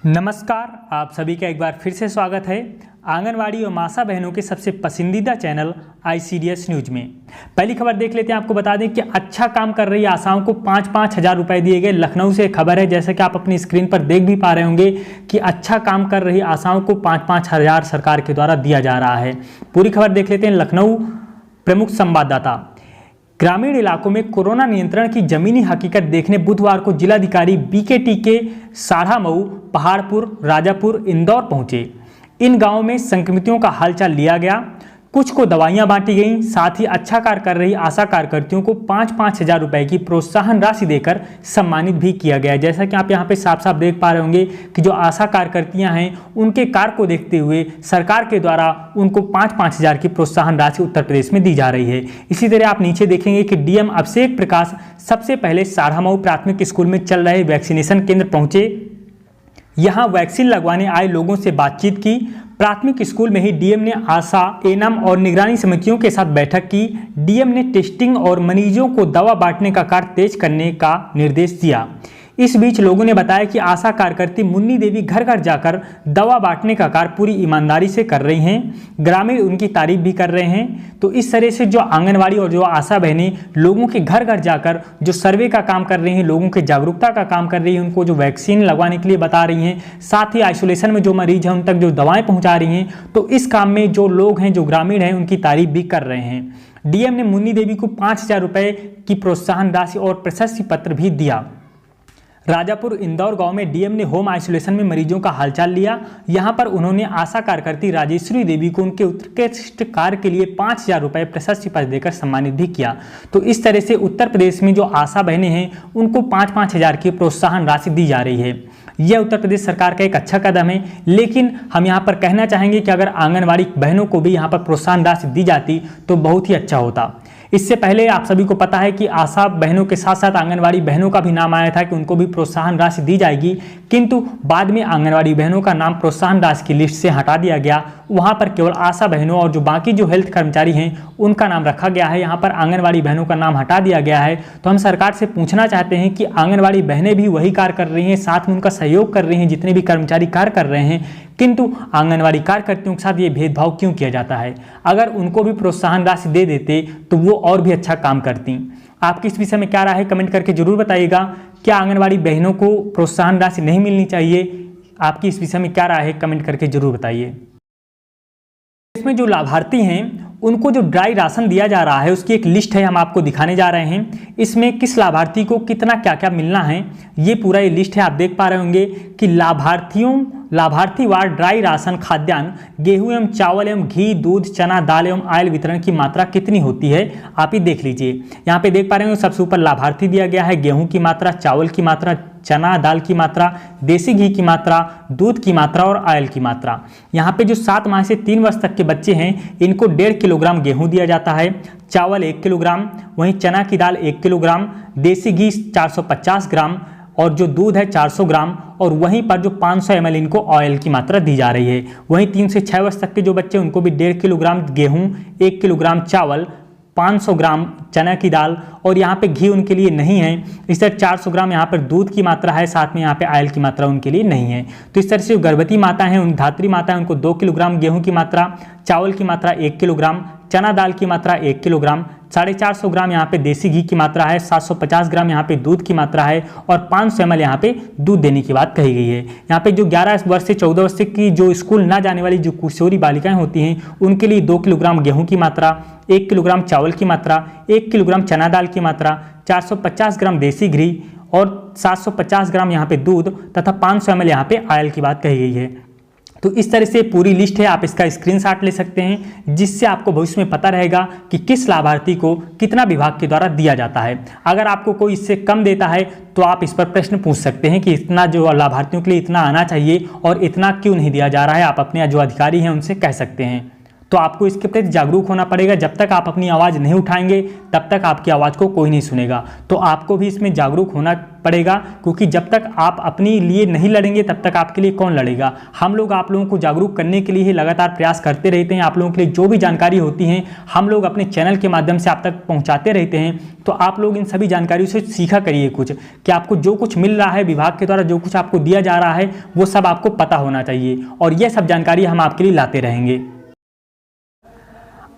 नमस्कार, आप सभी का एक बार फिर से स्वागत है आंगनवाड़ी और मासा बहनों के सबसे पसंदीदा चैनल ICDS न्यूज में। पहली खबर देख लेते हैं। आपको बता दें कि अच्छा काम कर रही आशाओं को 5-5 हज़ार रुपये दिए गए। लखनऊ से खबर है, जैसे कि आप अपनी स्क्रीन पर देख भी पा रहे होंगे कि अच्छा काम कर रही आशाओं को 5-5 हज़ार सरकार के द्वारा दिया जा रहा है। पूरी खबर देख लेते हैं। लखनऊ प्रमुख संवाददाता। ग्रामीण इलाकों में कोरोना नियंत्रण की जमीनी हकीकत देखने बुधवार को जिलाधिकारी BKT के साढ़ा मऊ, पहाड़पुर, राजापुर, इंदौर पहुंचे। इन गांवों में संक्रमितों का हालचाल लिया गया। कुछ को दवाइयां बांटी गईं। साथ ही अच्छा कार्य कर रही आशा कार्यकर्तियों को 5-5 हज़ार रुपये की प्रोत्साहन राशि देकर सम्मानित भी किया गया। जैसा कि आप यहां पे साफ साफ देख पा रहे होंगे कि जो आशा कार्यकर्तियां हैं उनके कार्य को देखते हुए सरकार के द्वारा उनको 5-5 हज़ार की प्रोत्साहन राशि उत्तर प्रदेश में दी जा रही है। इसी तरह आप नीचे देखेंगे कि DM अभिषेक प्रकाश सबसे पहले साढ़ा मऊ प्राथमिक स्कूल में चल रहे वैक्सीनेशन केंद्र पहुंचे। यहां वैक्सीन लगवाने आए लोगों से बातचीत की। प्राथमिक स्कूल में ही DM ने आशा, एनम और निगरानी समितियों के साथ बैठक की। DM ने टेस्टिंग और मरीजों को दवा बांटने का कार्य तेज करने का निर्देश दिया। इस बीच लोगों ने बताया कि आशा कार्यकर्ती मुन्नी देवी घर घर जाकर दवा बांटने का कार्य पूरी ईमानदारी से कर रही हैं। ग्रामीण उनकी तारीफ भी कर रहे हैं। तो इस तरह से जो आंगनवाड़ी और जो आशा बहनें लोगों के घर घर जाकर जो सर्वे का काम कर रही हैं, लोगों के जागरूकता का काम कर रही हैं, उनको जो वैक्सीन लगवाने के लिए बता रही हैं, साथ ही आइसोलेशन में जो मरीज हैं उन तक जो दवाएँ पहुँचा रही हैं, तो इस काम में जो लोग हैं, जो ग्रामीण हैं, उनकी तारीफ भी कर रहे हैं। DM ने मुन्नी देवी को 5 हज़ार रुपये की प्रोत्साहन राशि और प्रशस्ति पत्र भी दिया। राजापुर इंदौर गांव में DM ने होम आइसोलेशन में मरीजों का हालचाल लिया। यहां पर उन्होंने आशा कार्यकर्ती राजेश्वरी देवी को उनके उत्कृष्ट कार्य के लिए 5 हज़ार रुपये प्रशस्ति पत्र देकर सम्मानित भी किया। तो इस तरह से उत्तर प्रदेश में जो आशा बहनें हैं उनको 5-5 हज़ार की प्रोत्साहन राशि दी जा रही है। यह उत्तर प्रदेश सरकार का एक अच्छा कदम है, लेकिन हम यहाँ पर कहना चाहेंगे कि अगर आंगनवाड़ी बहनों को भी यहाँ पर प्रोत्साहन राशि दी जाती तो बहुत ही अच्छा होता। इससे पहले आप सभी को पता है कि आशा बहनों के साथ साथ आंगनवाड़ी बहनों का भी नाम आया था कि उनको भी प्रोत्साहन राशि दी जाएगी, किंतु बाद में आंगनवाड़ी बहनों का नाम प्रोत्साहन राशि की लिस्ट से हटा दिया गया। वहां पर केवल आशा बहनों और जो बाकी जो हेल्थ कर्मचारी हैं उनका नाम रखा गया है। यहाँ पर आंगनवाड़ी बहनों का नाम हटा दिया गया है। तो हम सरकार से पूछना चाहते हैं कि आंगनवाड़ी बहनें भी वही कार्य कर रही हैं, साथ में उनका सहयोग कर रही हैं जितने भी कर्मचारी कार्य कर रहे हैं, किंतु आंगनवाड़ी कार्यकर्तियों के साथ ये भेदभाव क्यों किया जाता है? अगर उनको भी प्रोत्साहन राशि दे देते तो वो और भी अच्छा काम करती। आपकी इस विषय में क्या राय है, कमेंट करके जरूर बताइएगा। क्या आंगनवाड़ी बहनों को प्रोत्साहन राशि नहीं मिलनी चाहिए? आपकी इस विषय में क्या राय है, कमेंट करके जरूर बताइए। इसमें जो लाभार्थी हैं उनको जो ड्राई राशन दिया जा रहा है उसकी एक लिस्ट है, हम आपको दिखाने जा रहे हैं। इसमें किस लाभार्थी को कितना क्या क्या मिलना है ये पूरा ये लिस्ट है। आप देख पा रहे होंगे कि लाभार्थी वार ड्राई राशन खाद्यान्न, गेहूं एवं चावल एवं घी, दूध, चना दाल एवं ऑयल वितरण की मात्रा कितनी होती है, आप ही देख लीजिए। यहाँ पे देख पा रहे होंगे सबसे ऊपर लाभार्थी दिया गया है, गेहूं की मात्रा, चावल की मात्रा, चना दाल की मात्रा, देसी घी की मात्रा, दूध की मात्रा और ऑयल की मात्रा। यहाँ पे जो 7 माह से 3 वर्ष तक के बच्चे हैं इनको 1.5 किलोग्राम गेहूं दिया जाता है, चावल 1 किलोग्राम, वहीं चना की दाल 1 किलोग्राम, देसी घी 450 ग्राम और जो दूध है 400 ग्राम, और वहीं पर जो 500 ml इनको ऑयल की मात्रा दी जा रही है। वहीं 3 से 6 वर्ष तक के जो बच्चे उनको भी 1.5 किलोग्राम गेहूं, 1 किलोग्राम चावल, 500 ग्राम चना की दाल और यहाँ पे घी उनके लिए नहीं है। इस तरह 400 ग्राम यहाँ पर दूध की मात्रा है, साथ में यहाँ पे ऑयल की मात्रा उनके लिए नहीं है। तो इस तरह से जो गर्भवती माता है, उन धात्री माता है, उनको 2 किलोग्राम गेहूं की मात्रा, चावल की मात्रा 1 किलोग्राम, चना दाल की मात्रा 1 किलोग्राम, 450 ग्राम यहाँ पे देसी घी की मात्रा है, 750 ग्राम यहाँ पे दूध की मात्रा है और 500 ml यहाँ पे दूध देने की बात कही गई है। यहाँ पे जो 11 वर्ष से 14 वर्ष की जो स्कूल ना जाने वाली जो किशोरी बालिकाएं होती हैं उनके लिए 2 किलोग्राम गेहूं की मात्रा, 1 किलोग्राम चावल की मात्रा, 1 किलोग्राम चना दाल की मात्रा, 450 ग्राम देसी घी और 750 ग्राम यहाँ पे दूध तथा 500 ml यहाँ पे ऑयल की बात कही गई है। तो इस तरह से पूरी लिस्ट है, आप इसका स्क्रीनशॉट ले सकते हैं, जिससे आपको भविष्य में पता रहेगा कि किस लाभार्थी को कितना विभाग के द्वारा दिया जाता है। अगर आपको कोई इससे कम देता है तो आप इस पर प्रश्न पूछ सकते हैं कि इतना जो लाभार्थियों के लिए इतना आना चाहिए और इतना क्यों नहीं दिया जा रहा है। आप अपने जो अधिकारी हैं उनसे कह सकते हैं। तो आपको इसके प्रति जागरूक होना पड़ेगा। जब तक आप अपनी आवाज़ नहीं उठाएंगे तब तक आपकी आवाज़ को कोई नहीं सुनेगा। तो आपको भी इसमें जागरूक होना पड़ेगा, क्योंकि जब तक आप अपने लिए नहीं लड़ेंगे तब तक आपके लिए कौन लड़ेगा। हम लोग आप लोगों को जागरूक करने के लिए ही लगातार प्रयास करते रहते हैं। आप लोगों के लिए जो भी जानकारी होती है हम लोग अपने चैनल के माध्यम से आप तक पहुंचाते रहते हैं। तो आप लोग इन सभी जानकारियों से सीखा करिए कुछ, कि आपको जो कुछ मिल रहा है विभाग के द्वारा, जो कुछ आपको दिया जा रहा है वो सब आपको पता होना चाहिए, और यह सब जानकारी हम आपके लिए लाते रहेंगे।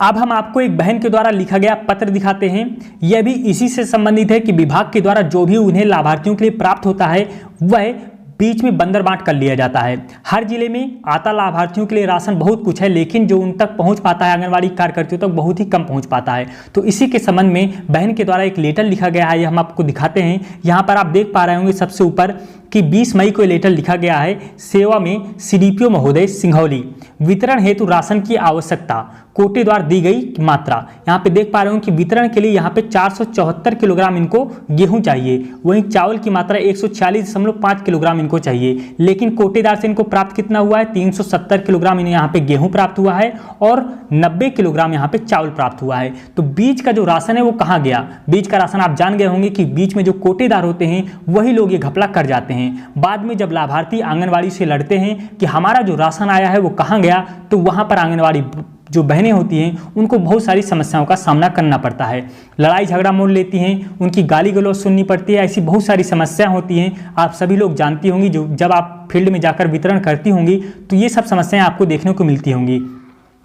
अब हम आपको एक बहन के द्वारा लिखा गया पत्र दिखाते हैं। यह भी इसी से संबंधित है कि विभाग के द्वारा जो भी उन्हें लाभार्थियों के लिए प्राप्त होता है वह बीच में बंदर बांट कर लिया जाता है। हर जिले में आता लाभार्थियों के लिए राशन बहुत कुछ है, लेकिन जो उन तक पहुंच पाता है आंगनवाड़ी कार्यकर्तियों तक बहुत ही कम पहुंच पाता है। तो इसी के संबंध में बहन के द्वारा एक लेटर लिखा गया है, यह हम आपको दिखाते हैं। यहाँ पर आप देख पा रहे होंगे सबसे ऊपर कि 20 मई को लेटर लिखा गया है। सेवा में सीडीपीओ महोदय सिंघौली, वितरण हेतु राशन की आवश्यकता, कोटे द्वारा दी गई मात्रा। यहाँ पे देख पा रहे हो कि वितरण के लिए यहाँ पे 474 किलोग्राम इनको गेहूं चाहिए, वहीं चावल की मात्रा 146.5 किलोग्राम इनको चाहिए, लेकिन कोटेदार से इनको प्राप्त कितना हुआ है, 370 किलोग्राम इन्हें यहाँ पे गेहूं प्राप्त हुआ है और 90 किलोग्राम यहाँ पे चावल प्राप्त हुआ है। तो बीच का जो राशन है वो कहाँ गया? बीच का राशन आप जान गए होंगे कि बीच में जो कोटेदार होते हैं वही लोग ये घपला कर जाते हैं। बाद में जब लाभार्थी आंगनवाड़ी से लड़ते हैं कि हमारा जो राशन आया है वो कहाँ गया, तो वहां पर आंगनवाड़ी जो बहनें होती हैं उनको बहुत सारी समस्याओं का सामना करना पड़ता है। लड़ाई झगड़ा मोड़ लेती हैं, उनकी गाली गलौज सुननी पड़ती है, ऐसी बहुत सारी समस्याएं होती हैं। आप सभी लोग जानती होंगी, जो जब आप फील्ड में जाकर वितरण करती होंगी तो ये सब समस्याएं आपको देखने को मिलती होंगी।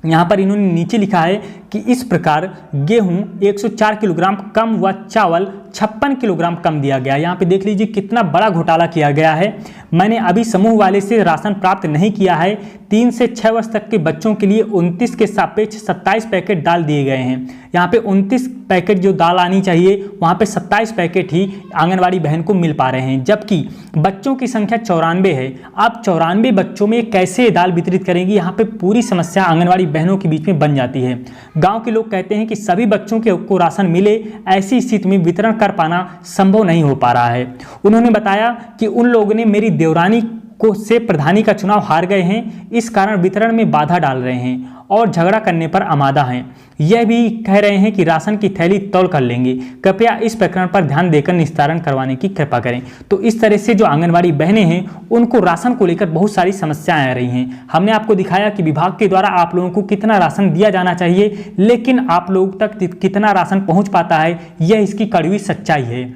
यहाँ पर इन्होंने नीचे लिखा है कि इस प्रकार गेहूं 104 किलोग्राम कम व चावल 56 किलोग्राम कम दिया गया। यहाँ पे देख लीजिए कितना बड़ा घोटाला किया गया है। मैंने अभी समूह वाले से राशन प्राप्त नहीं किया है। 3 से 6 वर्ष तक के बच्चों के लिए 29 के सापेक्ष 27 पैकेट दाल दिए गए हैं। यहाँ पे 29 पैकेट जो दाल आनी चाहिए वहाँ पे 27 पैकेट ही आंगनवाड़ी बहन को मिल पा रहे हैं, जबकि बच्चों की संख्या 94 है। अब 94 बच्चों में कैसे दाल वितरित करेंगी? यहाँ पे पूरी समस्या आंगनवाड़ी बहनों के बीच में बन जाती है। गांव के लोग कहते हैं कि सभी बच्चों को राशन मिले, ऐसी स्थिति में वितरण कर पाना संभव नहीं हो पा रहा है। उन्होंने बताया कि उन लोगों ने मेरी देवरानी को से प्रधानी का चुनाव हार गए हैं, इस कारण वितरण में बाधा डाल रहे हैं और झगड़ा करने पर आमादा हैं। यह भी कह रहे हैं कि राशन की थैली तौल कर लेंगे, कृपया इस प्रकरण पर ध्यान देकर निस्तारण करवाने की कृपा करें। तो इस तरह से जो आंगनवाड़ी बहनें हैं उनको राशन को लेकर बहुत सारी समस्याएं आ रही हैं। हमने आपको दिखाया कि विभाग के द्वारा आप लोगों को कितना राशन दिया जाना चाहिए, लेकिन आप लोगों तक कितना राशन पहुंच पाता है, यह इसकी कड़वी सच्चाई है।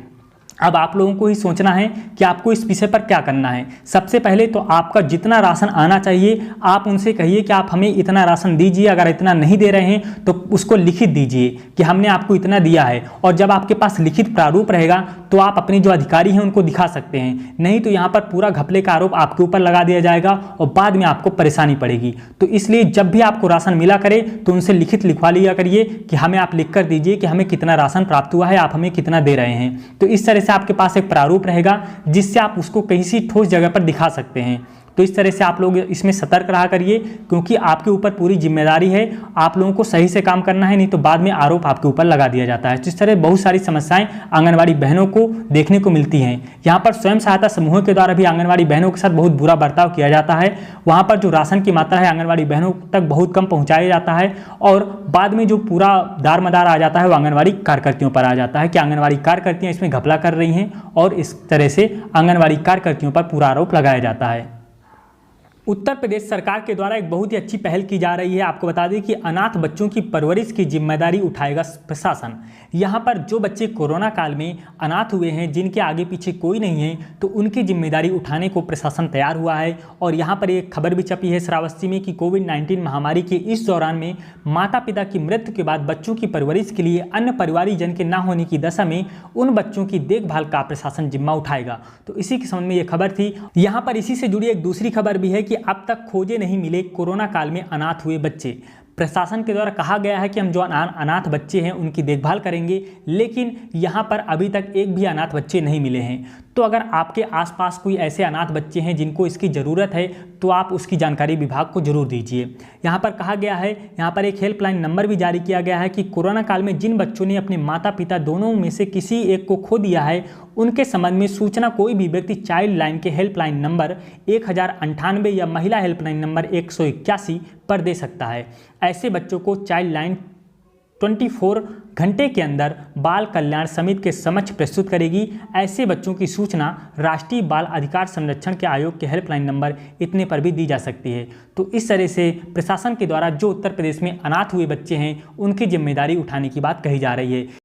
अब आप लोगों को ही सोचना है कि आपको इस विषय पर क्या करना है। सबसे पहले तो आपका जितना राशन आना चाहिए आप उनसे कहिए कि आप हमें इतना राशन दीजिए। अगर इतना नहीं दे रहे हैं तो उसको लिखित दीजिए कि हमने आपको इतना दिया है, और जब आपके पास लिखित प्रारूप रहेगा तो आप अपने जो अधिकारी हैं उनको दिखा सकते हैं। नहीं तो यहाँ पर पूरा घपले का आरोप आपके ऊपर लगा दिया जाएगा और बाद में आपको परेशानी पड़ेगी। तो इसलिए जब भी आपको राशन मिला करे तो उनसे लिखित लिखवा लिया करिए कि हमें आप लिख कर दीजिए कि हमें कितना राशन प्राप्त हुआ है, आप हमें कितना दे रहे हैं। तो इस तरह से आपके पास एक प्रारूप रहेगा जिससे आप उसको कहीं सी ठोस जगह पर दिखा सकते हैं। तो इस तरह से आप लोग इसमें सतर्क रहा करिए, क्योंकि आपके ऊपर पूरी जिम्मेदारी है। आप लोगों को सही से काम करना है, नहीं तो बाद में आरोप आपके ऊपर लगा दिया जाता है। तो इस तरह बहुत सारी समस्याएं आंगनवाड़ी बहनों को देखने को मिलती हैं। यहाँ पर स्वयं सहायता समूहों के द्वारा भी आंगनवाड़ी बहनों के साथ बहुत बुरा बर्ताव किया जाता है। वहाँ पर जो राशन की मात्रा है आंगनवाड़ी बहनों तक बहुत कम पहुँचाया जाता है, और बाद में जो पूरा दार मदार आ जाता है वो आंगनवाड़ी कार्यकर्तियों पर आ जाता है कि आंगनवाड़ी कार्यकर्तियाँ इसमें घपला कर रही हैं, और इस तरह से आंगनवाड़ी कार्यकर्तियों पर पूरा आरोप लगाया जाता है। उत्तर प्रदेश सरकार के द्वारा एक बहुत ही अच्छी पहल की जा रही है। आपको बता दें कि अनाथ बच्चों की परवरिश की जिम्मेदारी उठाएगा प्रशासन। यहाँ पर जो बच्चे कोरोना काल में अनाथ हुए हैं, जिनके आगे पीछे कोई नहीं है, तो उनकी जिम्मेदारी उठाने को प्रशासन तैयार हुआ है। और यहाँ पर एक खबर भी छपी है श्रावस्ती में कि कोविड-19 महामारी के इस दौरान में माता पिता की मृत्यु के बाद बच्चों की परवरिश के लिए अन्य परिवारीजन के न होने की दशा में उन बच्चों की देखभाल का प्रशासन जिम्मा उठाएगा। तो इसी के संबंध में ये खबर थी। यहाँ पर इसी से जुड़ी एक दूसरी खबर भी है कि अब तक खोजे नहीं मिले कोरोना काल में अनाथ हुए बच्चे। प्रशासन के द्वारा कहा गया है कि हम जो अनाथ बच्चे हैं उनकी देखभाल करेंगे, लेकिन यहाँ पर अभी तक एक भी अनाथ बच्चे नहीं मिले हैं। तो अगर आपके आसपास कोई ऐसे अनाथ बच्चे हैं जिनको इसकी ज़रूरत है तो आप उसकी जानकारी विभाग को जरूर दीजिए। यहाँ पर कहा गया है, यहाँ पर एक हेल्पलाइन नंबर भी जारी किया गया है कि कोरोना काल में जिन बच्चों ने अपने माता पिता दोनों में से किसी एक को खो दिया है उनके संबंध में सूचना कोई भी व्यक्ति चाइल्ड लाइन के हेल्पलाइन नंबर 1098 या महिला हेल्पलाइन नंबर 181 पर दे सकता है। ऐसे बच्चों को चाइल्ड लाइन 24 घंटे के अंदर बाल कल्याण समिति के समक्ष प्रस्तुत करेगी। ऐसे बच्चों की सूचना राष्ट्रीय बाल अधिकार संरक्षण के आयोग के हेल्पलाइन नंबर इतने पर भी दी जा सकती है। तो इस तरह से प्रशासन के द्वारा जो उत्तर प्रदेश में अनाथ हुए बच्चे हैं उनकी जिम्मेदारी उठाने की बात कही जा रही है।